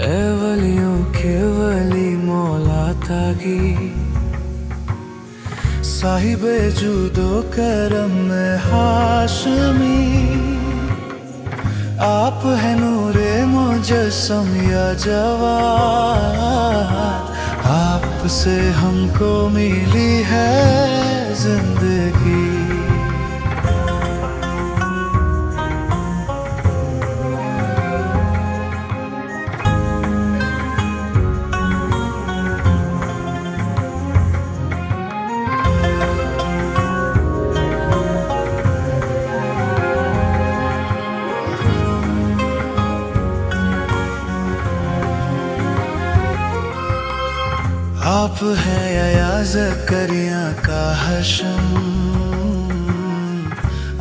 اے ولیوں کے ولی مولا تاغی، صاحب جود و کرم ہاشمی، آپ ہے نور مجسم یا جواد، آپ سے ہم کو ملی ہے زندگی۔ آپ ہیں یا زکریا کا حشم،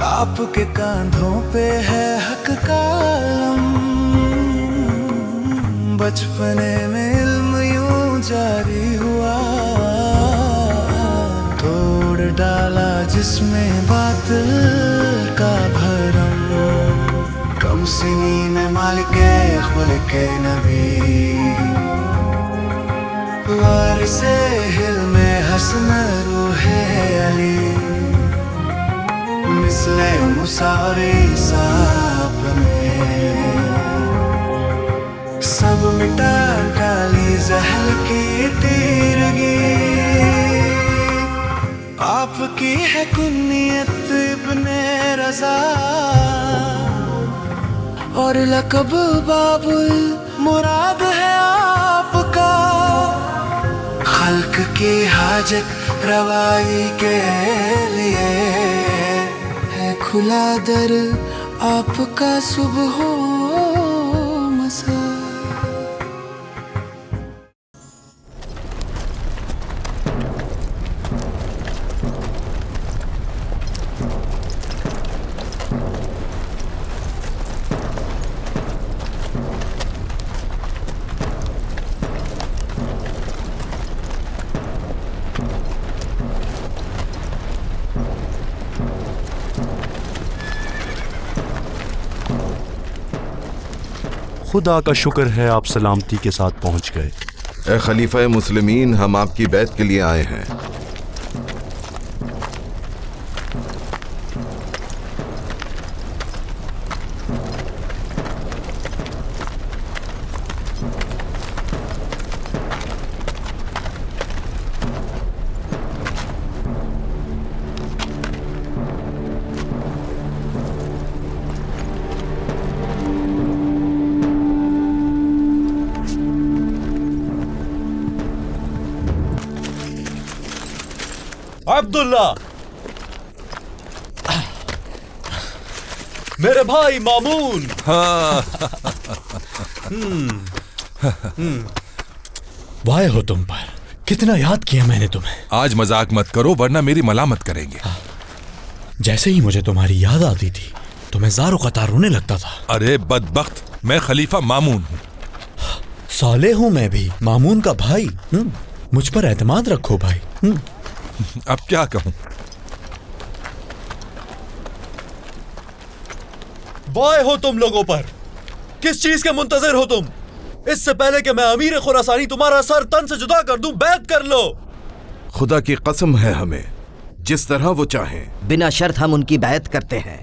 آپ کے کاندھوں پہ ہے حق کا علم، بچپنے میں علم یوں جاری ہوا، توڑ ڈالا جس میں باطل کا بھرم، کم سنین مالک خلق نبی، وارث حلم حسن روح علی، مثل موسیٰ عیسیٰ اپنے، سب مٹا ڈالی زحل کی تیرگی، آپ کی ہے کنیت ابن رضا، اور لقب باب المراد ہے آپ کا، خلق کی حاجت روائی کے لیے ہے کھلا در آپ کا صبح و مساء۔ خدا کا شکر ہے آپ سلامتی کے ساتھ پہنچ گئے۔ اے خلیفہ مسلمین، ہم آپ کی بیعت کے لیے آئے ہیں۔ عبداللہ، میرے بھائی مامون، وائے ہو تم پر، کتنا یاد کیا میں نے تمہیں۔ آج مذاق مت کرو ورنہ میری ملامت کریں گے۔ جیسے ہی مجھے تمہاری یاد آتی تھی تو میں زار و قطار رونے لگتا تھا۔ ارے بدبخت، میں خلیفہ مامون ہوں۔ صالح ہوں میں بھی، مامون کا بھائی، مجھ پر اعتماد رکھو بھائی۔ اب کیا کہوں؟ وائے ہو تم لوگوں پر، کس چیز کے منتظر ہو تم؟ اس سے پہلے کہ میں امیر خراسانی تمہارا سر تن سے جدا کر دوں، بیعت کر لو۔ خدا کی قسم ہے ہمیں، جس طرح وہ چاہیں۔ بنا شرط ہم ان کی بیعت کرتے ہیں۔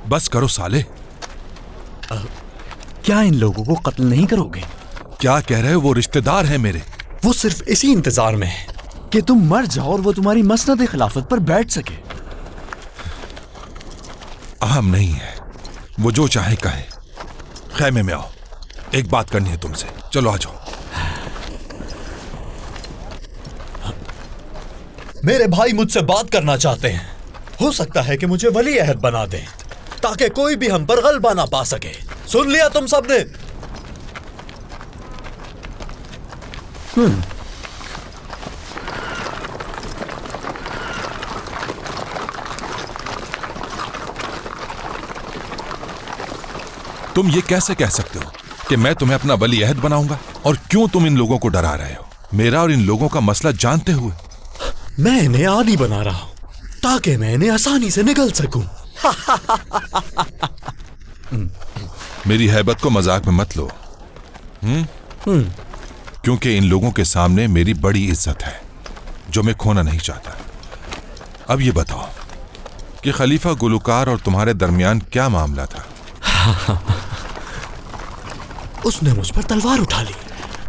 بس کرو صالح۔ کیا ان لوگوں کو قتل نہیں کرو گے؟ کیا کہہ رہے ہو؟ وہ رشتہ دار ہیں میرے۔ وہ صرف اسی انتظار میں ہے کہ تم مر جاؤ اور وہ تمہاری مسند خلافت پر بیٹھ سکے۔ اہم نہیں ہے، وہ جو چاہے کہے۔ خیمے میں آؤ، ایک بات کرنی ہے تم سے، چلو آ جاؤ۔ میرے بھائی مجھ سے بات کرنا چاہتے ہیں، ہو سکتا ہے کہ مجھے ولی عہد بنا دیں تاکہ کوئی بھی ہم پر غلبہ نہ پا سکے۔ سن لیا تم سب نے؟ تم یہ کیسے کہہ سکتے ہو کہ میں تمہیں اپنا ولی عہد بناؤں گا؟ اور کیوں تم ان لوگوں کو ڈرا رہے ہو میرا اور ان لوگوں کا مسئلہ جانتے ہوئے؟ میں انہیں عادی بنا رہا ہوں تاکہ میں انہیں آسانی سے نگل سکوں۔ میری ہیبت کو مذاق میں مت لو۔ क्योंकि इन लोगों के सामने मेरी बड़ी इज्जत है जो मैं खोना नहीं चाहता। अब ये बताओ कि खलीफा गुलूकार और तुम्हारे दरमियान क्या मामला था? उसने मुझ पर तलवार उठा ली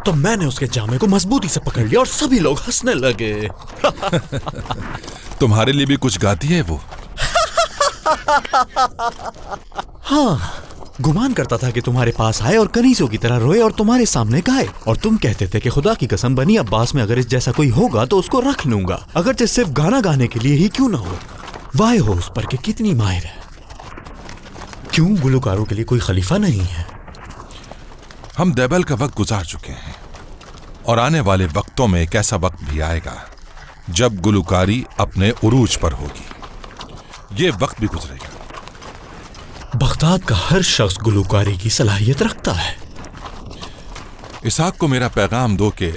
तो मैंने उसके जामे को मजबूती से पकड़ लिया और सभी लोग हंसने लगे। तुम्हारे लिए भी कुछ गाती है वो? हाँ, गुमान करता था कि तुम्हारे पास आए और कनीजों की तरह रोए और तुम्हारे सामने गाए, और तुम कहते थे कि खुदा की कसम बनी अब्बास में अगर इस जैसा कोई होगा तो उसको रख लूंगा, अगर सिर्फ गाना गाने के लिए ही क्यों ना हो। वाह हो उस पर कि कितनी माहिर है। क्यों गुलकारों के लिए कोई खलीफा नहीं है? हम देबल का वक्त गुजार चुके हैं और आने वाले वक्तों में एक ऐसा वक्त भी आएगा जब गुलकारी अपने उरूज पर होगी। ये वक्त भी गुजरेगा। बगदाद का हर शख्स गुलकारी की सलाहियत रखता है। इसहाक को मेरा पैगाम दो कि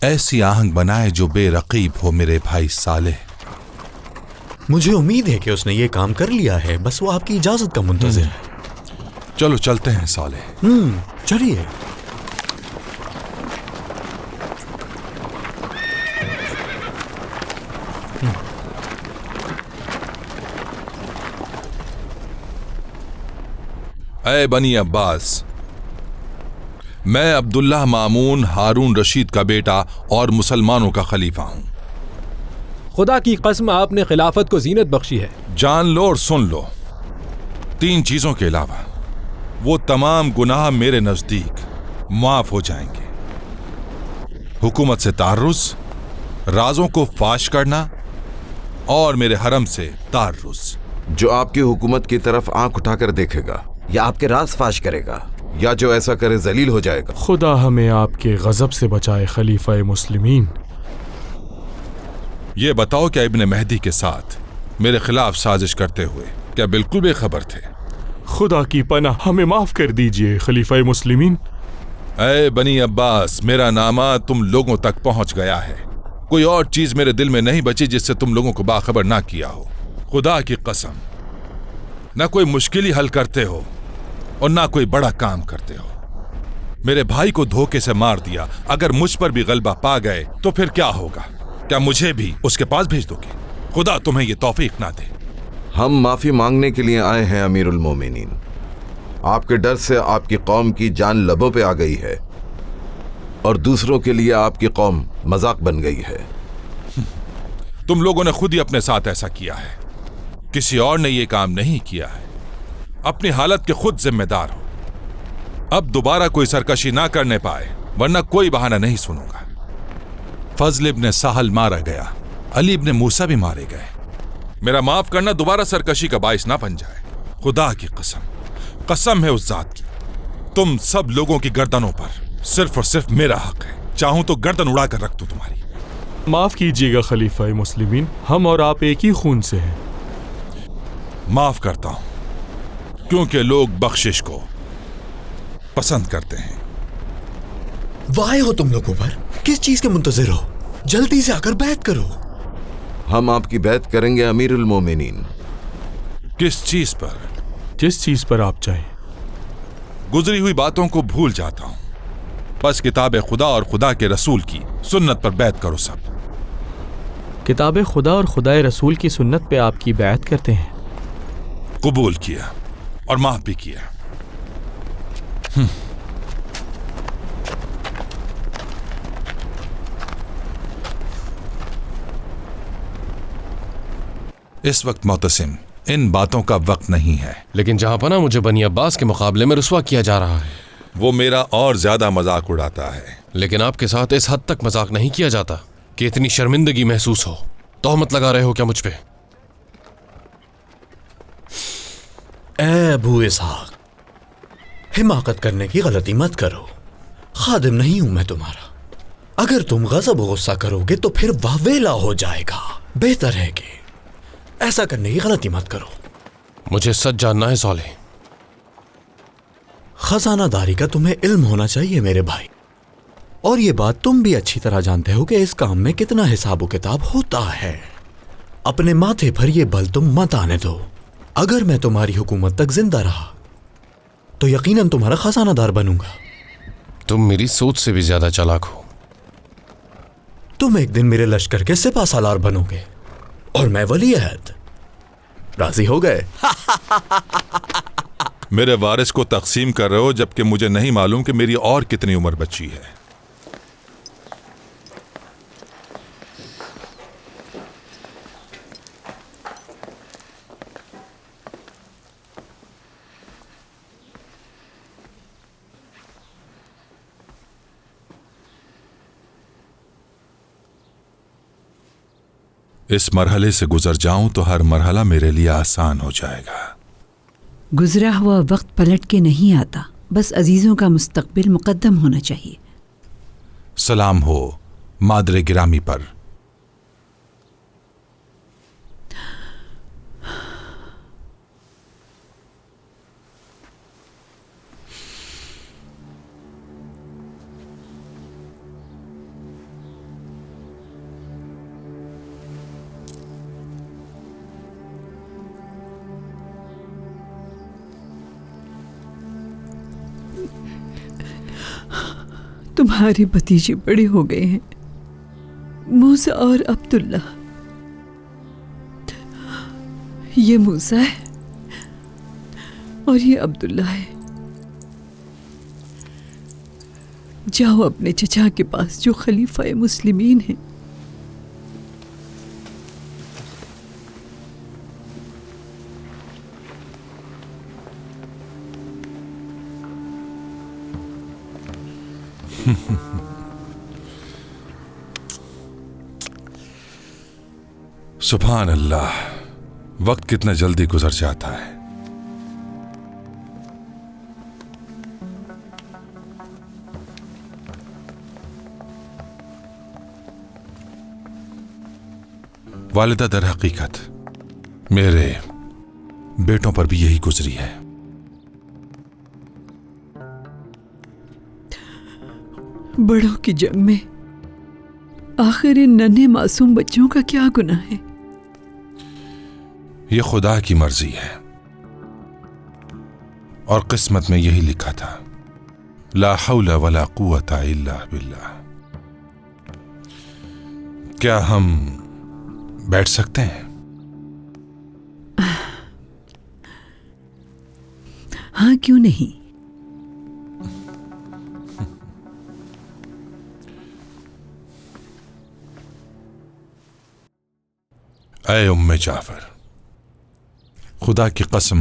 ऐसी आहंग बनाए जो बेरकीब हो मेरे भाई सालेह। मुझे उम्मीद है कि उसने ये काम कर लिया है, बस वो आपकी इजाजत का मुंतजिर है। चलो चलते हैं सालेह। चलिए। ऐ बनी अब्बास, मैं अब्दुल्लाह मामून हारून रशीद का बेटा और मुसलमानों का खलीफा हूं। खुदा की कसम आपने खिलाफत को जीनत बख्शी है। जान लो और सुन लो, 3 चीजों के अलावा वो तमाम गुनाह मेरे नजदीक माफ हो जाएंगे। हुकूमत से तारुस, राजों को फाश करना और मेरे हरम से तारुस। जो आपकी हुकूमत की तरफ आंख उठाकर देखेगा या आपके राज फाश करेगा, या जो ऐसा करे जलील हो जाएगा। खुदा हमें आपके गजब से बचाए खलीफा मुस्लिमीन। ये बताओ क्या इब्ने मेहदी के साथ मेरे खिलाफ साजिश करते हुए क्या बिल्कुल बेखबर थे? खुदा की पनाह हमें माफ कर दीजिए खलीफा मुस्लिमीन। ऐ बनी अब्बास, मेरा नामा तुम लोगों तक पहुंच गया है। कोई और चीज मेरे दिल में नहीं बची जिससे तुम लोगों को बाखबर ना किया हो। खुदा की कसम, ना कोई मुश्किल ही हल करते हो और ना कोई बड़ा काम करते हो। मेरे भाई को धोखे से मार दिया, अगर मुझ पर भी गलबा पा गए तो फिर क्या होगा? क्या मुझे भी उसके पास भेज दोगे? खुदा तुम्हें ये तौफीक ना दे। हम माफी मांगने के लिए आए हैं अमीरुल मोमिनीन। आपके डर से आपकी कौम की जान लबों पे आ गई है और दूसरों के लिए आपकी कौम मजाक बन गई है। तुम लोगों ने खुद ही अपने साथ ऐसा किया है, किसी और ने ये काम नहीं किया है। अपनी हालत के खुद जिम्मेदार हो। अब दोबारा कोई सरकशी ना करने पाए, वरना कोई बहाना नहीं सुनूंगा। फजल इब्ने साहल मारा गया, अली इब्ने मूसा भी मारे गए। मेरा माफ करना दोबारा सरकशी का बाइस ना बन जाए। खुदा की कसम, कसम है उस जात की, तुम सब लोगों की गर्दनों पर सिर्फ और सिर्फ मेरा हक है। चाहूं तो गर्दन उड़ा कर रख दूं तुम्हारी। माफ कीजिएगा खलीफा मुस्लिमीन, हम और आप एक ही खून से हैं। माफ करता हूं क्योंकि लोग बख्शिश को पसंद करते हैं। वाह हो तुम लोगों पर, किस चीज के मुंतजिर हो? जल्दी से आकर बैत करो। हम आपकी बैत करेंगे अमीरुल मोमिनीन। किस चीज पर? जिस चीज पर आप चाहें। गुजरी हुई बातों को भूल जाता हूं, बस किताब खुदा और खुदा के रसूल की सुन्नत पर बैत करो सब। किताब खुदा और खुदा रसूल की सुन्नत पे आपकी बैत करते हैं। कबूल किया और माफ भी किया। इस वक्त मोतसिम, इन बातों का वक्त नहीं है। लेकिन जहां पना मुझे बनी अब्बास के मुकाबले में रुस्वा किया जा रहा है। वो मेरा और ज्यादा मजाक उड़ाता है। लेकिन आपके साथ इस हद तक मजाक नहीं किया जाता कि इतनी शर्मिंदगी महसूस हो। तोहमत लगा रहे हो क्या मुझ पे? ऐ अबू इसहाक, हिमाकत करने की गलती मत करो। खादिम नहीं हूं मैं तुम्हारा। अगर तुम गजब गुस्सा करोगे तो फिर वावेला हो जाएगा। बेहतर है कि ऐसा करने की गलती मत करो। मुझे सच जानना है सौले। खजानादारी का तुम्हें इल्म होना चाहिए मेरे भाई, और ये बात तुम भी अच्छी तरह जानते हो कि इस काम में कितना हिसाब किताब होता है। अपने माथे पर यह बल तुम मत आने दो। अगर मैं तुम्हारी हुकूमत तक जिंदा रहा तो यकीनन तुम्हारा खजानादार बनूंगा। तुम मेरी सोच से भी ज्यादा चालाक हो। तुम एक दिन मेरे लश्कर के सिपा सालार बनोगे और मैं वली अहद। राजी हो गए? मेरे वारिस को तकसीम कर रहे हो जबकि मुझे नहीं मालूम कि मेरी और कितनी उम्र बची है। इस मरहले से गुजर जाऊं तो हर मरहला मेरे लिए आसान हो जाएगा। गुजरा हुआ वक्त पलट के नहीं आता, बस अजीजों का मुस्तकबिल मुकद्दम होना चाहिए। सलाम हो मादरे गिरामी पर। तुम्हारे भतीजे बड़े हो गए हैं, मूसा और अब्दुल्ला। ये मूसा है और ये अब्दुल्ला है। जाओ अपने चचा के पास जो खलीफा मुस्लिमीन हैं। सुभान अल्लाह, वक्त कितना जल्दी गुजर जाता है। वालिदा दर हकीकत मेरे बेटों पर भी यही गुजरी है। बड़ों की जंग में आखिर इन नन्हे मासूम बच्चों का क्या गुनाह है? ये खुदा की मर्जी है और किस्मत में यही लिखा था, ला हौला वला कुव्वता इल्ला बिल्लाह। क्या हम बैठ सकते हैं? हाँ, क्यों नहीं। ऐ उम्मे जाफर, खुदा की कसम,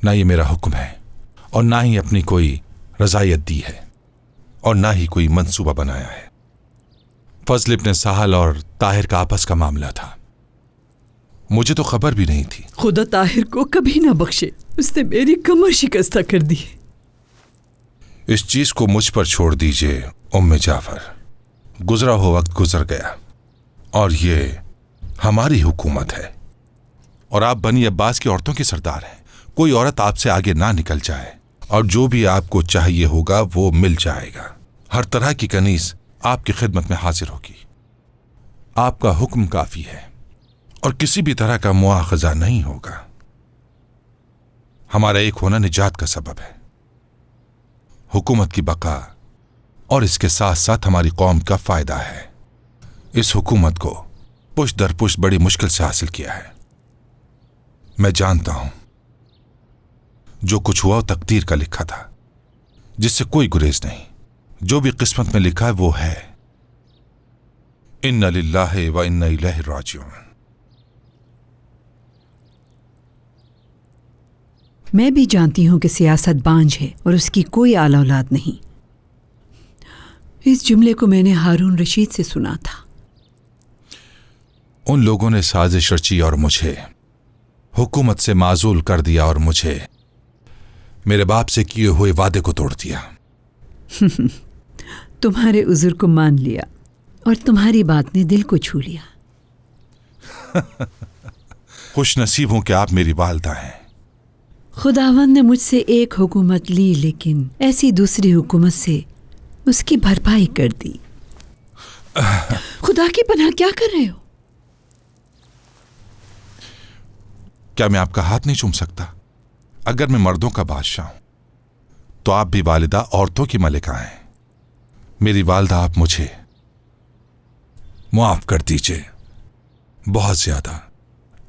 ना ये मेरा हुक्म है और ना ही अपनी कोई रजायत दी है और ना ही कोई मंसूबा बनाया है। फजल इब्न साहल और ताहिर का आपस का मामला था, मुझे तो खबर भी नहीं थी। खुदा ताहिर को कभी ना बख्शे, उसने मेरी कमर शिकस्ता कर दी। इस चीज को मुझ पर छोड़ दीजिए उम्मे जाफर। गुजरा हुआ वक्त गुजर गया और ये हमारी हुकूमत है और आप बनी अब्बास की औरतों के सरदार हैं। कोई औरत आपसे आगे ना निकल जाए और जो भी आपको चाहिए होगा वो मिल जाएगा। हर तरह की कनीज आपकी खिदमत में हाजिर होगी। आपका हुक्म काफी है और किसी भी तरह का मुआखजा नहीं होगा। हमारा एक होना निजात का सबब है। हुकूमत की बका और इसके साथ साथ हमारी कौम का फायदा है। इस हुकूमत को पुश दर पुश बड़ी मुश्किल से हासिल किया है। मैं जानता हूं जो कुछ हुआ वो तकदीर का लिखा था, जिससे कोई गुरेज नहीं। जो भी किस्मत में लिखा है वो है। इन्ना लिल्लाहि व इन्ना इलैहि राजिऊन। मैं भी जानती हूं कि सियासत बांझ है और उसकी कोई आला औलाद नहीं। इस जुमले को मैंने हारून रशीद से सुना था। उन लोगों ने साजिश रची और मुझे हुकूमत से माजूल कर दिया और मुझे मेरे बाप से किए हुए वादे को तोड़ दिया। तुम्हारे उज़्र को मान लिया और तुम्हारी बात ने दिल को छू लिया। खुश नसीब हूं कि आप मेरी वालदा हैं। खुदावंद ने मुझसे एक हुकूमत ली, लेकिन ऐसी दूसरी हुकूमत से उसकी भरपाई कर दी। खुदा की पनाह क्या कर रहे हो? क्या मैं आपका हाथ नहीं चूम सकता? अगर मैं मर्दों का बादशाह हूं तो आप भी वालिदा औरतों की मलिका हैं। मेरी वालदा, आप मुझे मुआफ कर दीजिए, बहुत ज्यादा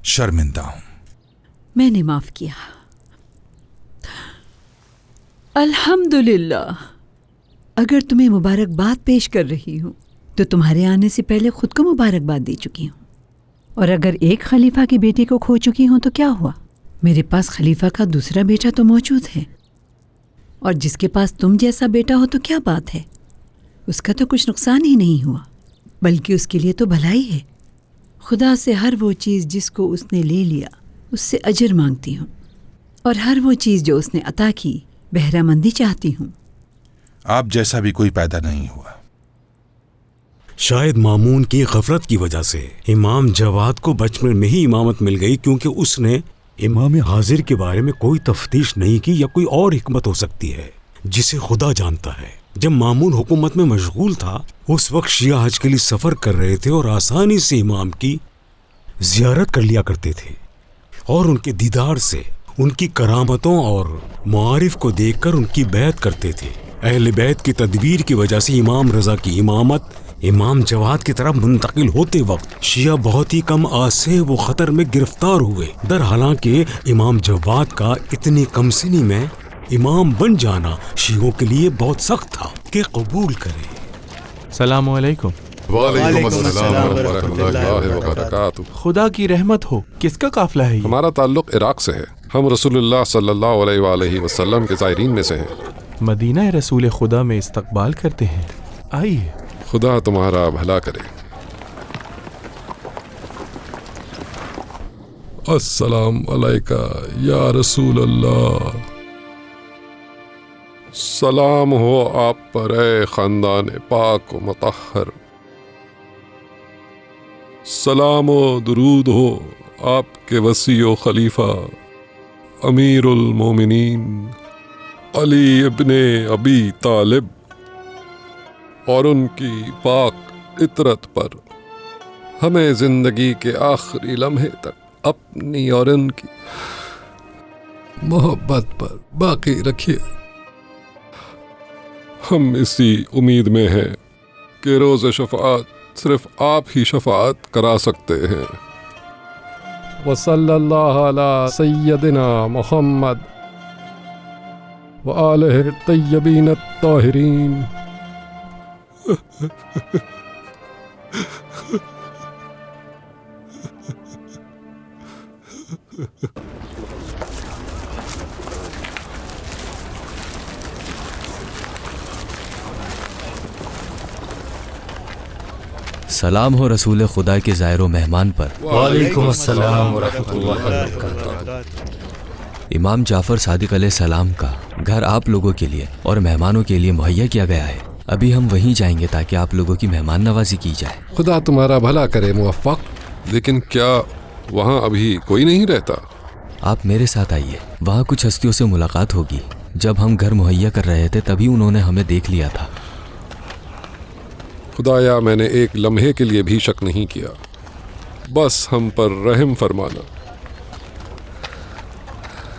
शर्मिंदा हूं। मैंने माफ किया। अल्हम्दुलिल्लाह। अगर तुम्हें मुबारकबाद पेश कर रही हूँ तो तुम्हारे आने से पहले खुद को मुबारकबाद दे चुकी हूँ। और अगर एक खलीफा की बेटी को खो चुकी हूँ तो क्या हुआ, मेरे पास खलीफा का दूसरा बेटा तो मौजूद है। और जिसके पास तुम जैसा बेटा हो तो क्या बात है, उसका तो कुछ नुकसान ही नहीं हुआ, बल्कि उसके लिए तो भलाई है। खुदा से हर वो चीज़ जिसको उसने ले लिया उससे अजर मांगती हूँ, और हर वो चीज़ जो उसने अता की बहरामंदी चाहती हूँ। आप जैसा भी कोई पैदा नहीं हुआ। शायद मामून की गफलत की वजह से इमाम जवाद को बचपन में ही इमामत मिल गई, क्योंकि उसने इमाम हाजिर के बारे में कोई तफ्तीश नहीं की, या कोई और हिकमत हो सकती है जिसे खुदा जानता है। जब मामून हुकूमत में मशगूल था, उस वक्त शिया हज के लिए सफ़र कर रहे थे और आसानी से इमाम की ज़ियारत कर लिया करते थे, और उनके दीदार से उनकी करामतों और मुआरिफ को देखकर उनकी बैत करते थे। अहले बैत की तदबीर की वजह से इमाम रज़ा की इमामत इमाम जवाद की तरफ मुंतकिल होते वक्त शिया बहुत ही कम आसे वो खतर में गिरफ्तार हुए। दर हालांकि इमाम जवाद का इतनी कम सिनी में इमाम बन जाना शियों के लिए बहुत सख्त था कि कबूल करें। सलाम अलैकुम। खुदा की रहमत हो। किसका काफिला है ये? हमारा ताल्लुक इराक से है। हम रसूलुल्लाह सल्लल्लाहु अलैहि वसल्लम के ज़ायरीन में से हैं। मदीना रसूल खुदा में इस्तकबाल करते हैं। आइए। खुदा तुम्हारा भला करे। अस्सलाम अलैका या रसूल अल्लाह। सलाम हो आप पर ए खानदान पाक व मतहर। सलाम व दुरूद हो आपके वसी व खलीफा अमीरुल मोमिनीन अली इब्ने अबी तालिब और उनकी पाक इतरत पर। हमें जिंदगी के आखिरी लम्हे तक अपनी और उनकी मोहब्बत पर बाकी रखिए। हम इसी उम्मीद में हैं कि रोज़ शफ़ाअत सिर्फ आप ही शफ़ाअत करा सकते हैं। वसल्लल्लाहु अला सय्यदिना मुहम्मद व आलिहि तय्यबीन ताहिरीन। सलाम हो रसूल खुदा के ज़ायरो मेहमान पर। वालेकुम अस्सलाम व रहमतुल्लाहि व बरकातहू। इमाम जाफ़र सादिक अलैहिस्सलाम का घर आप लोगों के लिए और मेहमानों के लिए मुहैया किया गया है। अभी हम वहीं जाएंगे ताकि आप लोगों की मेहमान नवाजी की जाए। खुदा तुम्हारा भला करे मुवफ़्फ़क़। लेकिन क्या वहाँ अभी कोई नहीं रहता? आप मेरे साथ आइए, वहाँ कुछ हस्तियों से मुलाकात होगी। जब हम घर मुहैया कर रहे थे तभी उन्होंने हमें देख लिया था। खुदाया मैंने एक लम्हे के लिए भी शक नहीं किया, बस हम पर रहम फरमाना।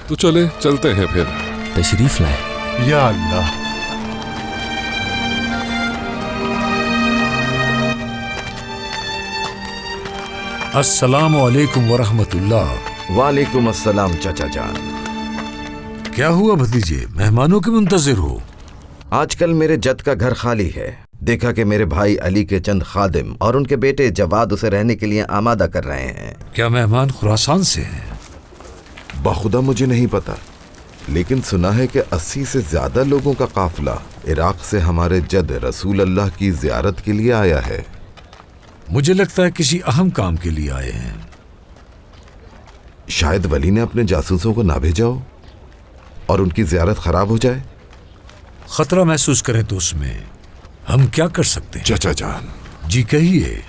तो चलते हैं फिर। तशरीफ लाए। या अल्लाह। अस्सलाम वालेकुम व रहमतुल्लाह। वालेकुम अस्सलाम चाचा जान। क्या हुआ भतीजे, मेहमानों के मुंतजिर हो? आजकल मेरे जद का घर खाली है। देखा कि मेरे भाई अली के चंद खादिम और उनके बेटे जवाद उसे रहने के लिए आमादा कर रहे हैं। क्या मेहमान खुरासान से हैं? बाखुदा मुझे नहीं पता, लेकिन सुना है कि 80 से ज्यादा लोगों का काफिला इराक से हमारे जद रसूल अल्लाह की जियारत के लिए आया है। मुझे लगता है किसी अहम काम के लिए आए हैं। शायद वली ने अपने जासूसों को ना भेजा हो और उनकी जियारत खराब हो जाए। खतरा महसूस करें तो उसमें हम क्या कर सकते हैं? चाचा जान जी कहिए।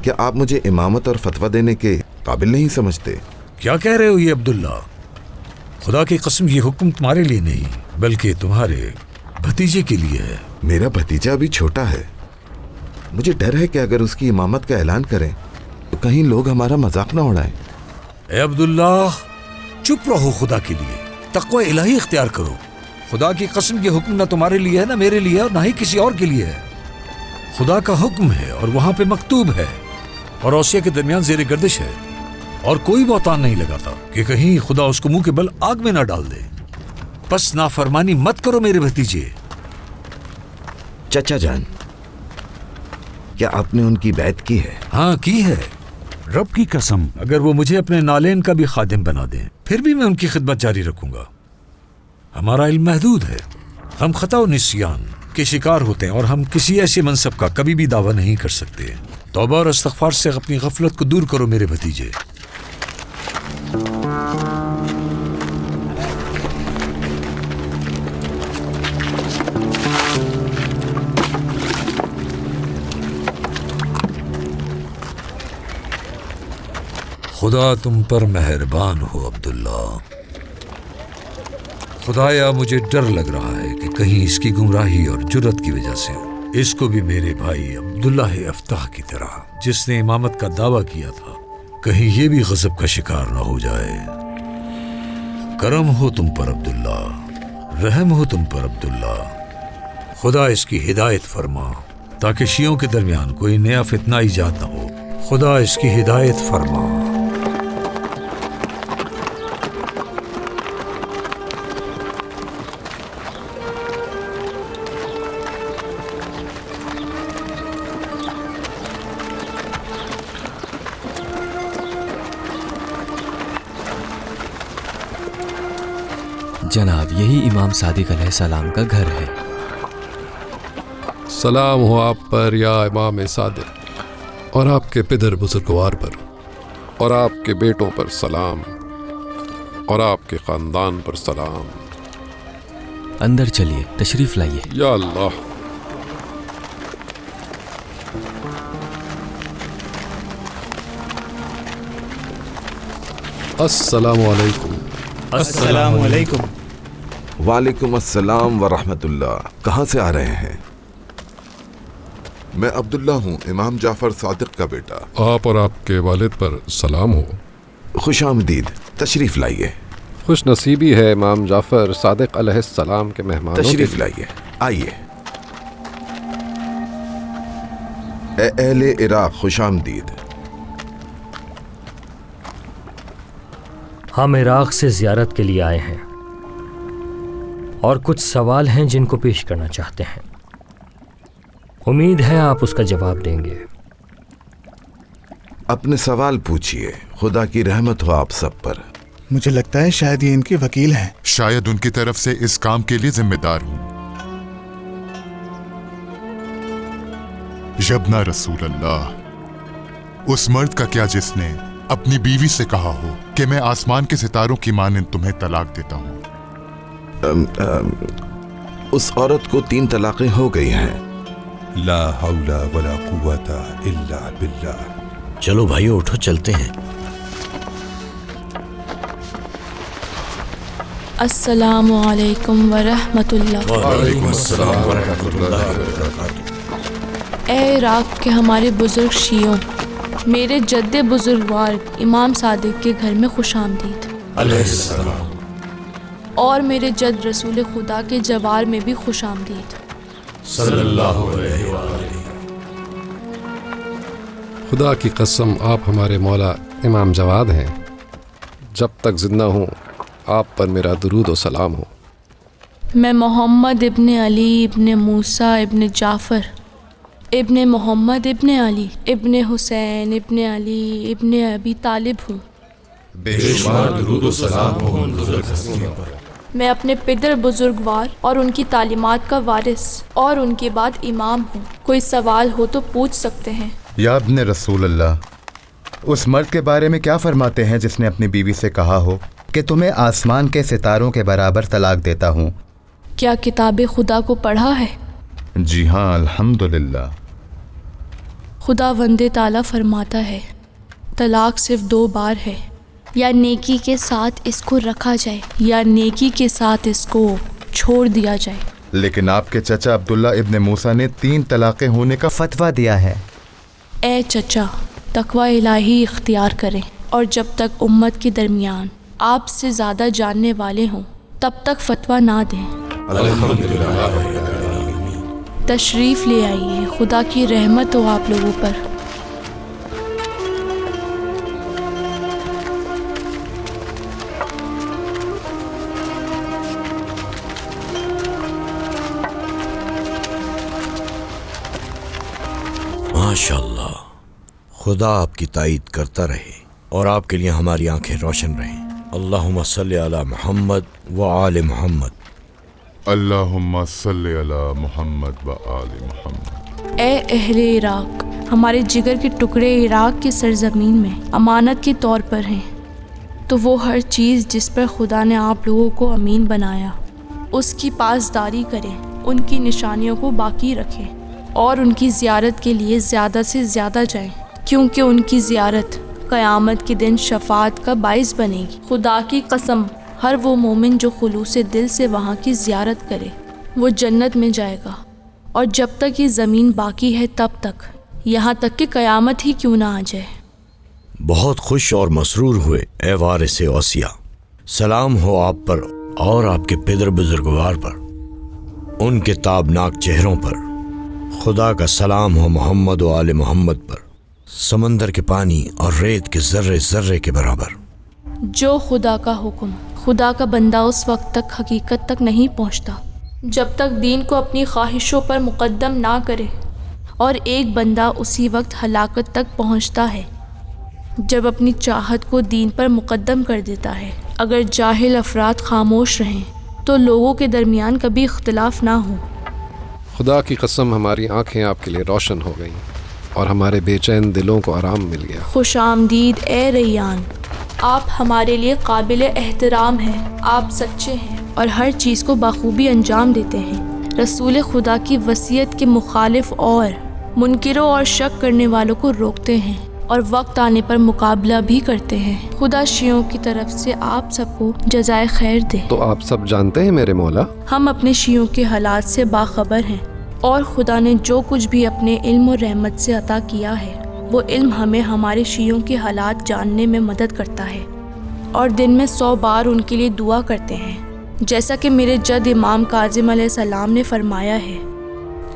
क्या आप मुझे इमामत और फतवा देने के काबिल नहीं समझते? क्या कह रहे हो ये अब्दुल्ला? खुदा की कसम ये हुक्म तुम्हारे लिए नहीं बल्कि तुम्हारे भतीजे के लिए है। मेरा भतीजा अभी छोटा है। मुझे डर है कि अगर उसकी इमामत का ऐलान करें तो कहीं लोग हमारा मजाक ना उड़ाएं। ए अब्दुल्ला, चुप रहो। खुदा के लिए तक़वा इलाही इख्तियार करो। خدا کی قسم یہ حکم نہ تمہارے لیے ہے نہ میرے لیے اور نہ ہی کسی اور کے لیے ہے. خدا کا حکم ہے اور وہاں پہ مکتوب ہے اور اوصیہ کے درمیان زیر گردش ہے اور کوئی بہتان نہیں لگاتا کہ کہیں خدا اس کو منہ کے بل آگ میں نہ ڈال دے. بس نافرمانی مت کرو میرے بھتیجے. چچا جان، کیا آپ نے ان کی بیعت کی ہے؟ ہاں کی ہے. رب کی قسم، اگر وہ مجھے اپنے نالین کا بھی خادم بنا دیں پھر بھی میں ان کی خدمت جاری رکھوں گا. ہمارا علم محدود ہے، ہم خطا و نسیان کے شکار ہوتے ہیں اور ہم کسی ایسے منصب کا کبھی بھی دعویٰ نہیں کر سکتے. توبہ اور استغفار سے اپنی غفلت کو دور کرو میرے بھتیجے. خدا تم پر مہربان ہو عبداللہ. خدایا مجھے ڈر لگ رہا ہے کہ کہیں اس کی گمراہی اور جرت کی وجہ سے اس کو بھی میرے بھائی عبداللہ افتح کی طرح جس نے امامت کا دعویٰ کیا تھا کہیں یہ بھی غضب کا شکار نہ ہو جائے. کرم ہو تم پر عبداللہ، رحم ہو تم پر عبداللہ. خدا اس کی ہدایت فرما تاکہ شیعوں کے درمیان کوئی نیا فتنہ ایجاد نہ ہو. خدا اس کی ہدایت فرما. جناب، یہی امام صادق علیہ السلام کا گھر ہے. سلام ہو آپ پر یا امام صادق، اور آپ کے پدر بزرگوار پر، اور آپ کے بیٹوں پر سلام، اور آپ کے خاندان پر سلام. اندر چلیے، تشریف لائیے. یا اللہ. السلام علیکم. السلام علیکم. وعلیکم السلام ورحمۃ اللہ. کہاں سے آ رہے ہیں؟ میں عبداللہ ہوں، امام جعفر صادق کا بیٹا. آپ اور آپ کے والد پر سلام ہو. خوش آمدید، تشریف لائیے. خوش نصیبی ہے امام جعفر صادق علیہ السلام کے مہمانوں. تشریف لائیے، آئیے. اے اہل عراق، خوش آمدید. ہم عراق سے زیارت کے لیے آئے ہیں اور کچھ سوال ہیں جن کو پیش کرنا چاہتے ہیں. امید ہے آپ اس کا جواب دیں گے. اپنے سوال پوچھئے، خدا کی رحمت ہو آپ سب پر. مجھے لگتا ہے شاید یہ ان کے وکیل ہیں. شاید ان کی طرف سے اس کام کے لیے ذمہ دار ہوں. یبنا رسول اللہ، اس مرد کا کیا جس نے اپنی بیوی سے کہا ہو کہ میں آسمان کے ستاروں کی مانند تمہیں طلاق دیتا ہوں. اس عورت کو 3 طلاقیں ہو گئی ہیں. لا حول ولا قوت الا باللہ. چلو بھائیو اٹھو، چلتے ہیں. السلام علیکم ورحمۃ اللہ. وعلیکم السلام ورحمۃ اللہ وبرکاتہ. اے عراق کے ہمارے بزرگ شیعوں، میرے جد بزرگوار امام صادق کے گھر میں خوش آمدید. علیہ السلام. اور میرے جد رسول خدا کے جوار میں بھی خوش آمدید. صلی اللہ علیہ وآلہ. خدا کی قسم آپ ہمارے مولا امام جواد ہیں. جب تک زندہ ہوں آپ پر میرا درود و سلام ہو. میں محمد ابن علی ابن موسیٰ ابن جعفر ابن محمد ابن علی ابن حسین ابن علی ابن ابی طالب ہوں. بے شمار درود و سلام ہو ان بزرگ ہستیوں پر. میں اپنے پدر بزرگوار اور ان کی تعلیمات کا وارث اور ان کے بعد امام ہوں. کوئی سوال ہو تو پوچھ سکتے ہیں. یا ابن رسول اللہ، اس مرد کے بارے میں کیا فرماتے ہیں جس نے اپنی بیوی سے کہا ہو کہ تمہیں آسمان کے ستاروں کے برابر طلاق دیتا ہوں؟ کیا کتاب خدا کو پڑھا ہے؟ جی ہاں الحمدللہ. خدا وند تعالیٰ فرماتا ہے طلاق صرف 2 بار ہے، یا نیکی کے ساتھ اس کو رکھا جائے یا نیکی کے ساتھ اس کو چھوڑ دیا جائے. لیکن آپ کے چچا عبداللہ ابن موسیٰ نے 3 طلاقیں ہونے کا فتویٰ دیا ہے. اے چچا، تقوی الہی اختیار کریں اور جب تک امت کے درمیان آپ سے زیادہ جاننے والے ہوں تب تک فتویٰ نہ دیں. تشریف لے آئیے، خدا کی رحمت ہو آپ لوگوں پر۔ ماشاءاللہ، خدا آپ کی تائید کرتا رہے اور آپ کے لیے ہماری آنکھیں روشن رہیں۔ اللہم صلی علی محمد و آل محمد۔ اللہم صلی علی محمد و آل محمد۔ اے اہل عراق، ہمارے جگر کے ٹکڑے عراق کی سرزمین میں امانت کے طور پر ہیں، تو وہ ہر چیز جس پر خدا نے آپ لوگوں کو امین بنایا اس کی پاسداری کریں، ان کی نشانیوں کو باقی رکھیں اور ان کی زیارت کے لیے زیادہ سے زیادہ جائیں، کیونکہ ان کی زیارت قیامت کے دن شفاعت کا باعث بنے گی۔ خدا کی قسم، ہر وہ مومن جو خلوص دل سے وہاں کی زیارت کرے وہ جنت میں جائے گا، اور جب تک یہ زمین باقی ہے تب تک، یہاں تک کہ قیامت ہی کیوں نہ آ جائے۔ بہت خوش اور مسرور ہوئے اے وارث اوصیہ، سلام ہو آپ پر اور آپ کے پدر بزرگوار پر، ان کے تابناک چہروں پر۔ خدا کا سلام ہو محمد و آل محمد پر، سمندر کے پانی اور ریت کے ذرے ذرے کے برابر۔ جو خدا کا حکم، خدا کا بندہ اس وقت تک حقیقت تک نہیں پہنچتا جب تک دین کو اپنی خواہشوں پر مقدم نہ کرے، اور ایک بندہ اسی وقت ہلاکت تک پہنچتا ہے جب اپنی چاہت کو دین پر مقدم کر دیتا ہے۔ اگر جاہل افراد خاموش رہیں تو لوگوں کے درمیان کبھی اختلاف نہ ہو۔ خدا کی قسم، ہماری آنکھیں آپ کے لیے روشن ہو گئیں اور ہمارے بے چین دلوں کو آرام مل گیا۔ خوش آمدید اے ریان، آپ ہمارے لیے قابل احترام ہیں، آپ سچے ہیں اور ہر چیز کو بخوبی انجام دیتے ہیں۔ رسول خدا کی وصیت کے مخالف اور منکروں اور شک کرنے والوں کو روکتے ہیں اور وقت آنے پر مقابلہ بھی کرتے ہیں۔ خدا شیعوں کی طرف سے آپ سب کو جزائے خیر دے۔ تو آپ سب جانتے ہیں میرے مولا، ہم اپنے شیعوں کے حالات سے باخبر ہیں، اور خدا نے جو کچھ بھی اپنے علم و رحمت سے عطا کیا ہے وہ علم ہمیں ہمارے شیعوں کے حالات جاننے میں مدد کرتا ہے، اور دن میں 100 بار ان کے لیے دعا کرتے ہیں، جیسا کہ میرے جد امام کاظم علیہ السلام نے فرمایا ہے،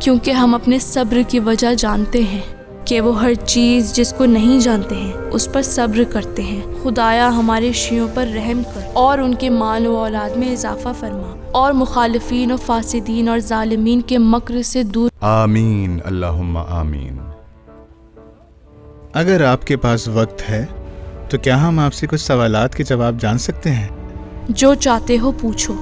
کیونکہ ہم اپنے صبر کی وجہ جانتے ہیں کہ وہ ہر چیز جس کو نہیں جانتے ہیں اس پر صبر کرتے ہیں۔ خدایا ہمارے شیعوں پر رحم کر اور ان کے مال و اولاد میں اضافہ فرما، اور مخالفین و فاسدین اور ظالمین کے مکر سے دور۔ آمین، اللہم آمین۔ اگر آپ کے پاس وقت ہے تو کیا ہم آپ سے کچھ سوالات کے جواب جان سکتے ہیں؟ جو چاہتے ہو پوچھو،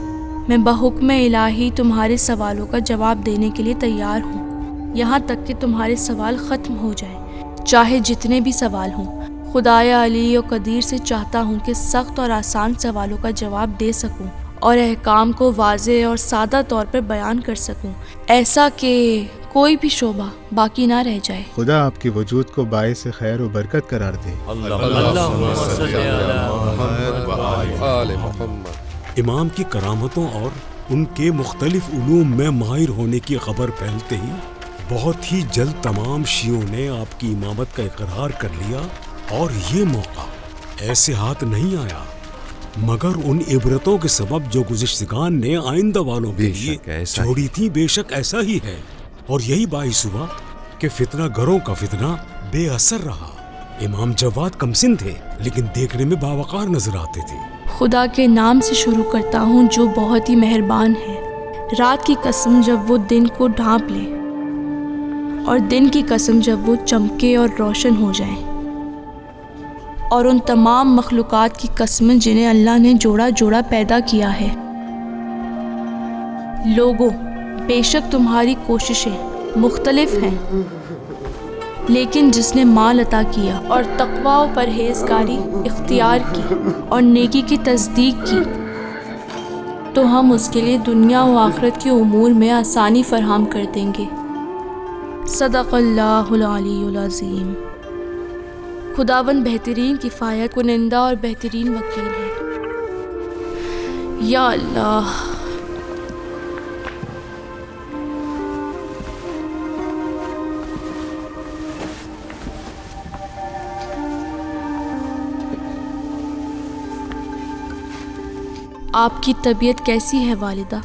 میں بحکم الہی تمہارے سوالوں کا جواب دینے کے لیے تیار ہوں، یہاں تک کہ تمہارے سوال ختم ہو جائیں، چاہے جتنے بھی سوال ہوں۔ خدایا علی و قدیر سے چاہتا ہوں کہ سخت اور آسان سوالوں کا جواب دے سکوں اور احکام کو واضح اور سادہ طور پر بیان کر سکوں، ایسا کہ کوئی بھی شعبہ باقی نہ رہ جائے۔ خدا آپ کی وجود کو باعث خیر و برکت قرار دے۔ امام کی کرامتوں اور ان کے مختلف علوم میں ماہر ہونے کی خبر پھیلتے ہی بہت ہی جلد تمام شیعوں نے آپ کی امامت کا اقرار کر لیا، اور یہ موقع ایسے ہاتھ نہیں آیا مگر ان عبرتوں کے سبب جو گزشتگان نے آئندہ والوں کے لیے چھوڑی تھی۔ بے شک ایسا ہی ہے، اور یہی باعث ہوا کہ فتنہ گروں کا فتنہ بے اثر رہا۔ امام جواد کمسن تھے لیکن دیکھنے میں باوقار نظر آتے تھے۔ خدا کے نام سے شروع کرتا ہوں جو بہت ہی مہربان ہے۔ رات کی قسم جب وہ دن کو ڈھانپ لے، اور دن کی قسم جب وہ چمکے اور روشن ہو جائیں، اور ان تمام مخلوقات کی قسم جنہیں اللہ نے جوڑا جوڑا پیدا کیا ہے۔ لوگوں، بے شک تمہاری کوششیں مختلف ہیں، لیکن جس نے مال عطا کیا اور تقویٰ و پرہیزگاری اختیار کی اور نیکی کی تصدیق کی، تو ہم اس کے لیے دنیا و آخرت کے امور میں آسانی فراہم کر دیں گے۔ صدق اللہ العلی العظیم۔ خداوند بہترین کفایت کنندہ اور بہترین وکیل ہے۔ یا اللہ، آپ کی طبیعت کیسی ہے والدہ؟